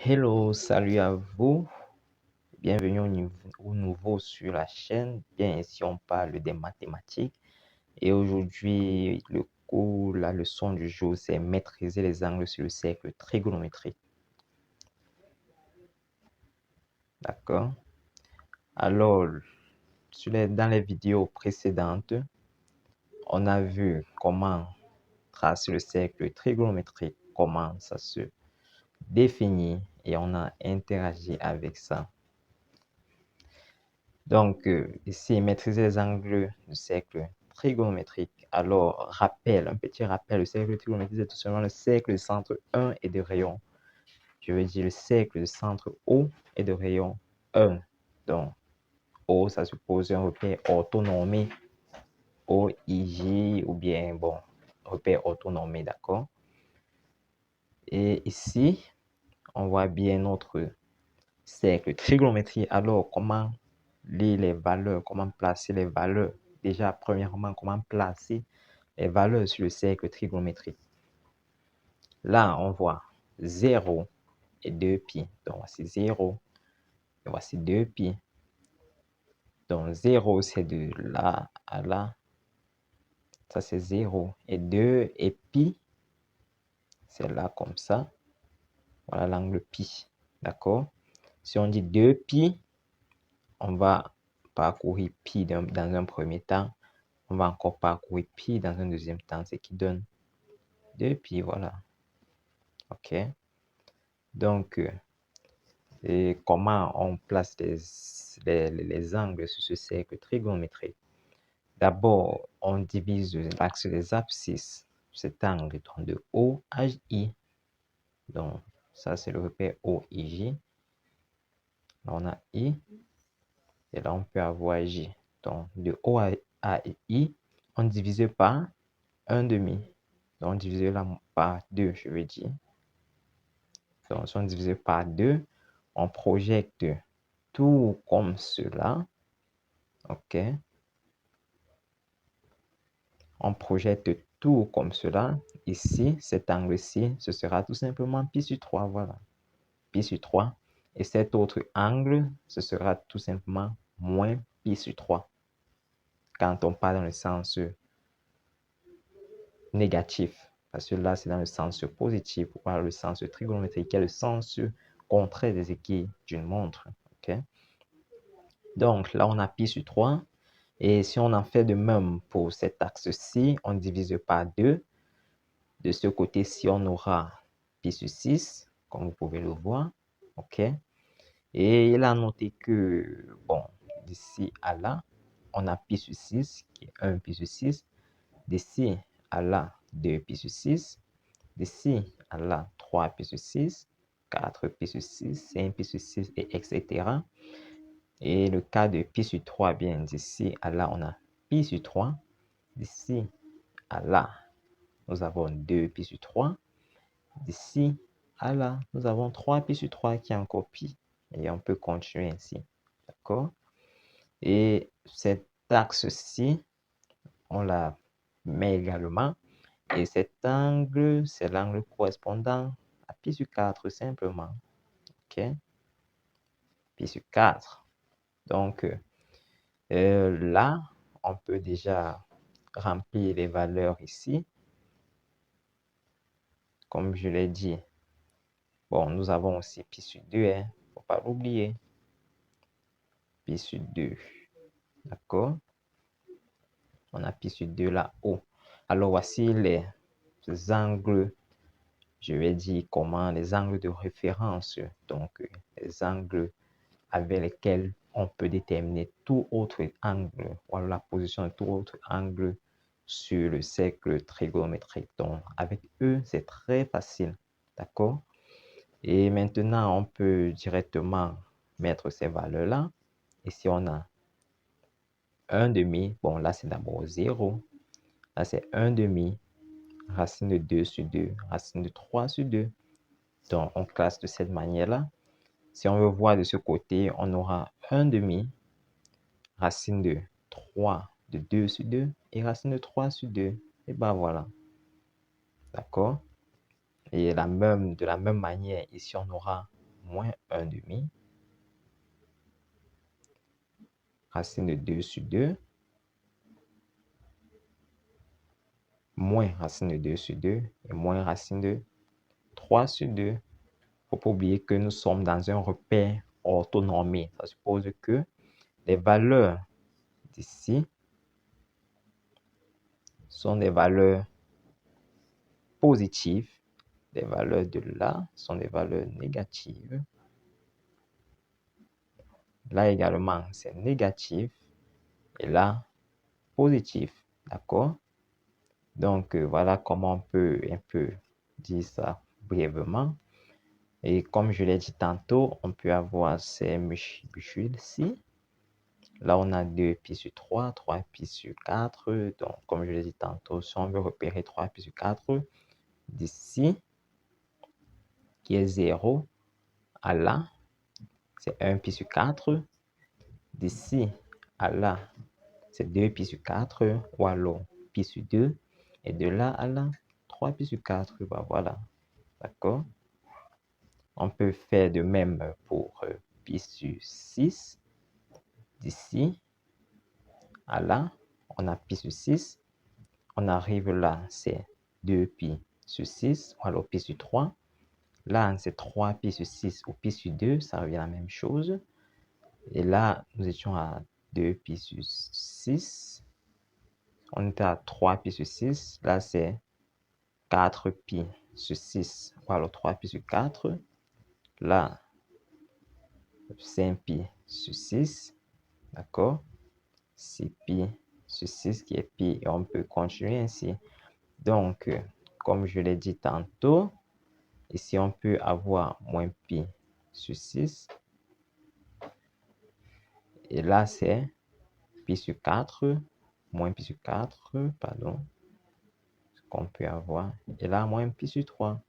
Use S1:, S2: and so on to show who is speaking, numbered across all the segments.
S1: Hello, salut à vous. Bienvenue au nouveau sur la chaîne. Bien, ici on parle des mathématiques. Et aujourd'hui, la leçon du jour, c'est maîtriser les angles sur le cercle trigonométrique. D'accord? Alors, dans les vidéos précédentes, on a vu comment tracer le cercle trigonométrique, comment ça se définit et on a interagi avec ça. Donc, ici, maîtriser les angles du cercle trigonométrique. Alors, un petit rappel, le cercle trigonométrique, c'est tout simplement le cercle de centre 1 et de rayon. Je veux dire le cercle de centre O et de rayon 1. Donc, O, ça suppose un repère orthonormé, OIJ, ou bien, bon, repère orthonormé, d'accord? Et ici, on voit bien notre cercle trigonométrique. Alors, comment lire les valeurs, comment placer les valeurs? Déjà, premièrement, comment placer les valeurs sur le cercle trigonométrique? Là, on voit 0 et 2 pi. Donc, voici 0 et voici 2 pi. Donc, 0, c'est de là à là. Ça, c'est 0. Et 2 et pi, c'est là comme ça. Voilà l'angle pi. D'accord? Si on dit 2 pi, on va parcourir pi dans un premier temps. On va encore parcourir pi dans un deuxième temps, ce qui donne 2 pi, voilà. OK? Donc, et comment on place les angles sur ce cercle trigonométrique? D'abord, on divise l'axe des abscisses. Cet angle donc de OHI. Donc, ça, c'est le repère OIJ. Là, on a I. Et là, on peut avoir J. Donc, de O à I, on divise par 1/2. Donc, on divise là par 2, je veux dire. Donc, si on divise par 2, on projette tout comme cela. OK? On projette tout comme cela. Ici, cet angle-ci, ce sera tout simplement pi sur 3. Voilà. Pi sur 3. Et cet autre angle, ce sera tout simplement moins pi sur 3. Quand on part dans le sens négatif. Parce que là, c'est dans le sens positif, ou par le sens trigonométrique, qui est le sens contraire des aiguilles d'une montre. OK? Donc, là, on a pi sur 3. Et si on en fait de même pour cet axe-ci, on divise par 2. De ce côté-ci, on aura pi sur 6, comme vous pouvez le voir. OK? Et il a noté que, bon, d'ici à là, on a pi sur 6, qui est 1 pi sur 6. D'ici à là, 2 pi sur 6. D'ici à là, 3 pi sur 6, 4 pi sur 6, 5 pi sur 6, et etc. Et le cas de pi sur 3, bien, d'ici à là, on a pi sur 3. D'ici à là, nous avons 2 pi sur 3. D'ici à là, nous avons 3 pi sur 3 qui est encore pi. Et on peut continuer ainsi. D'accord? Et cet axe-ci, on la met également. Et cet angle, c'est l'angle correspondant à pi sur 4 simplement. OK? Pi sur 4. Donc, là, on peut déjà remplir les valeurs ici. Comme je l'ai dit, bon, nous avons aussi pi sur 2, hein, faut pas l'oublier. Pi sur 2, d'accord? On a pi sur 2 là-haut. Alors, voici les angles, je vais dire comment, les angles de référence. Donc, les angles avec lesquels on peut déterminer tout autre angle, ou la position de tout autre angle sur le cercle trigonométrique. Donc, avec eux, c'est très facile. D'accord? Et maintenant, on peut directement mettre ces valeurs-là. Ici, on a 1/2. Bon, là, c'est d'abord 0. Là, c'est 1/2. Racine de 2 sur 2. Racine de 3 sur 2. Donc, on classe de cette manière-là. Si on veut voir de ce côté, on aura 1/2. Racine de 3 de 2 sur 2 et racine de 3 sur 2. Et ben voilà. D'accord? Et de la même manière, ici, on aura moins 1 demi. Racine de 2 sur 2. Moins racine de 2 sur 2 et moins racine de 3 sur 2. Il ne faut pas oublier que nous sommes dans un repère orthonormé. Ça suppose que les valeurs d'ici sont des valeurs positives. Les valeurs de là sont des valeurs négatives. Là également, c'est négatif. Et là, positif. D'accord? Donc, voilà comment on peut un peu dire ça brièvement. Et comme je l'ai dit tantôt, on peut avoir ces multiples-ci. Là, on a 2 pi sur 3, 3 pi sur 4. Donc, comme je l'ai dit tantôt, si on veut repérer 3 pi sur 4, d'ici, qui est 0, à là, c'est 1 pi sur 4. D'ici à là, c'est 2 pi sur 4, ou alors pi sur 2. Et de là à là, 3 pi sur 4. Bah, voilà. D'accord? On peut faire de même pour pi sur 6. D'ici à là, on a pi sur 6. On arrive là, c'est 2 pi sur 6, ou alors pi sur 3. Là, c'est 3 pi sur 6 ou pi sur 2, ça revient à la même chose. Et là, nous étions à 2 pi sur 6. On était à 3 pi sur 6. Là, c'est 4 pi sur 6, ou alors 3 pi sur 4. Là, 5 pi sur 6. D'accord? 6 pi sur 6 qui est pi. Et on peut continuer ainsi. Donc, comme je l'ai dit tantôt, ici, on peut avoir moins pi sur 6. Et là, c'est pi sur 4, moins pi sur 4, pardon, ce qu'on peut avoir. Et là, moins pi sur 3.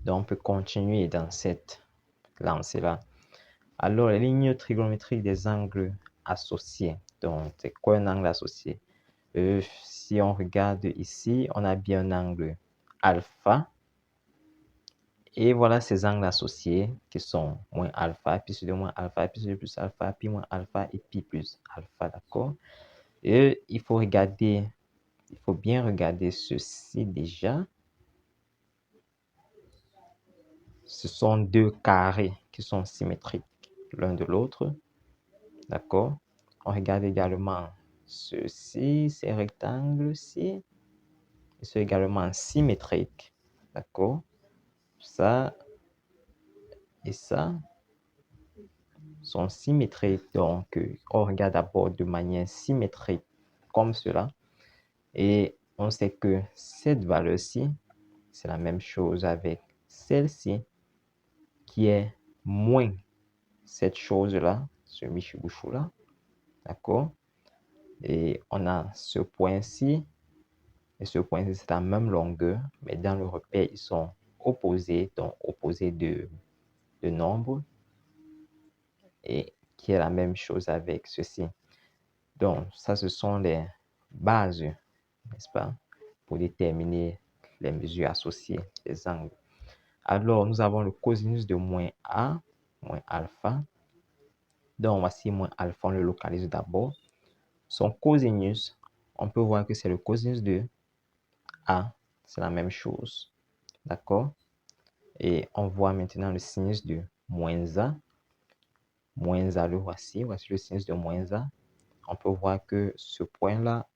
S1: Donc, on peut continuer dans cette lancée-là. Alors, les lignes trigonométriques des angles associés. Donc, c'est quoi un angle associé? Si on regarde ici, on a bien un angle alpha. Et voilà ces angles associés qui sont moins alpha, pi sur 2 moins alpha, pi sur 2 plus alpha, pi moins alpha et pi plus alpha, d'accord? Et il faut bien regarder ceci déjà. Ce sont deux carrés qui sont symétriques l'un de l'autre, d'accord? On regarde également ceci, ces rectangles-ci. Ils sont également symétriques, d'accord? Ça et ça sont symétriques. Donc, on regarde d'abord de manière symétrique comme cela. Et on sait que cette valeur-ci, c'est la même chose avec celle-ci, qui est moins cette chose-là, ce Michibouchou-là. D'accord? Et on a ce point-ci et ce point-ci, c'est la même longueur, mais dans le repère, ils sont opposés, donc opposés de nombre, et qui est la même chose avec ceci. Donc, ça, ce sont les bases, n'est-ce pas, pour déterminer les mesures associées des angles. Alors, nous avons le cosinus de moins A, moins alpha. Donc, voici moins alpha, on le localise d'abord. Son cosinus, on peut voir que c'est le cosinus de A. C'est la même chose. D'accord? Et on voit maintenant le sinus de moins A. Moins A, le voici. Voici le sinus de moins A. On peut voir que ce point-là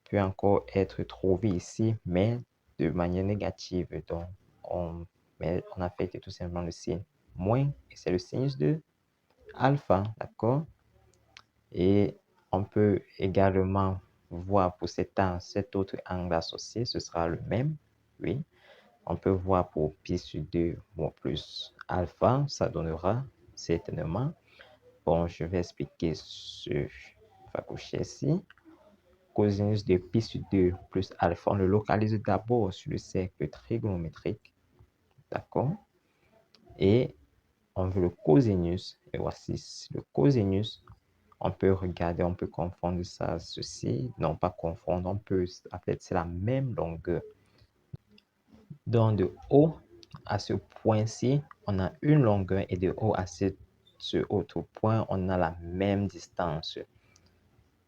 S1: peut encore être trouvé ici, mais de manière négative. Donc, on affecte tout simplement le signe moins, et c'est le sinus de alpha, d'accord? Et on peut également voir pour cet autre angle associé, ce sera le même, oui. On peut voir pour pi sur 2 plus alpha, ça donnera certainement. Bon, je vais expliquer ce facouché-ci. Cosinus de pi sur 2 plus alpha, on le localise d'abord sur le cercle trigonométrique, d'accord? Et on veut le cosinus, et voici le cosinus. On peut regarder, on peut confondre ça, ceci. Non, pas confondre, on peut, en fait, c'est la même longueur. Donc, de haut à ce point-ci, on a une longueur et de haut à ce autre point, on a la même distance.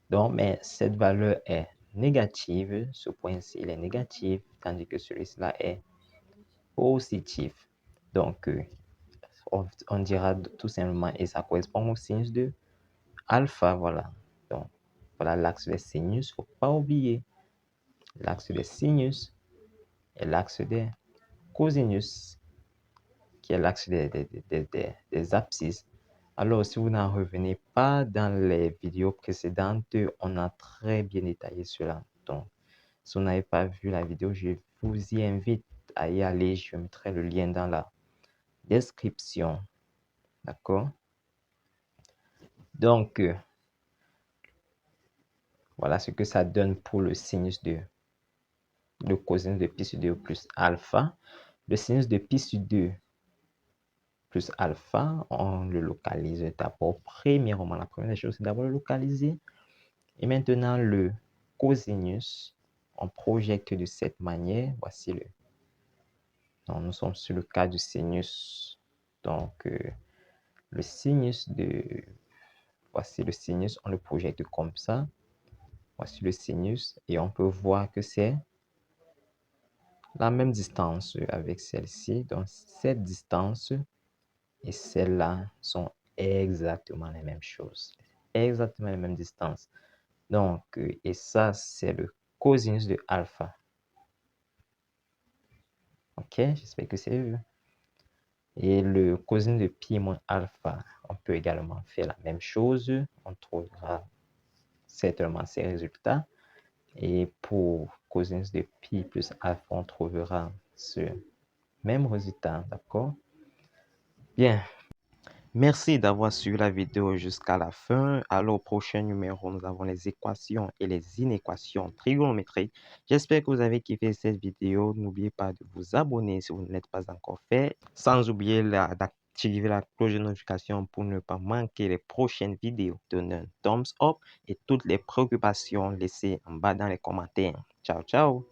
S1: Donc, mais cette valeur est négative. Ce point-ci, il est négatif, tandis que celui-là est positif. Donc, on dira tout simplement, et ça correspond au sinus de alpha, voilà. Donc, voilà l'axe des sinus, il ne faut pas oublier. L'axe des sinus et l'axe des cosinus, qui est l'axe des abscisses. Alors, si vous n'en revenez pas dans les vidéos précédentes, on a très bien détaillé cela. Donc, si vous n'avez pas vu la vidéo, je vous y invite à y aller. Je mettrai le lien dans la description. D'accord? Donc, voilà ce que ça donne pour le sinus de le cosinus de pi sur 2 plus alpha. Le sinus de pi sur 2 plus alpha, on le localise d'abord. Premièrement, la première chose, c'est d'abord le localiser. Et maintenant, le cosinus, on projette de cette manière. Voici le. Donc, nous sommes sur le cas du sinus. Donc, le sinus de. Voici le sinus, on le projette comme ça. Voici le sinus. Et on peut voir que c'est la même distance avec celle-ci. Donc, cette distance et celle-là sont exactement les mêmes choses. Exactement les mêmes distances. Donc, et ça, c'est le cosinus de alpha. Ok, j'espère que c'est vu. Et le cosinus de pi moins alpha, on peut également faire la même chose. On trouvera certainement ces résultats. Et pour cosinus de pi plus alpha, on trouvera ce même résultat. D'accord? Bien. Merci d'avoir suivi la vidéo jusqu'à la fin. Alors, au prochain numéro, nous avons les équations et les inéquations trigonométriques. J'espère que vous avez kiffé cette vidéo. N'oubliez pas de vous abonner si vous ne l'êtes pas encore fait. Sans oublier d'activer la cloche de notification pour ne pas manquer les prochaines vidéos. Donnez un thumbs up et toutes les préoccupations laissées en bas dans les commentaires. Ciao, ciao!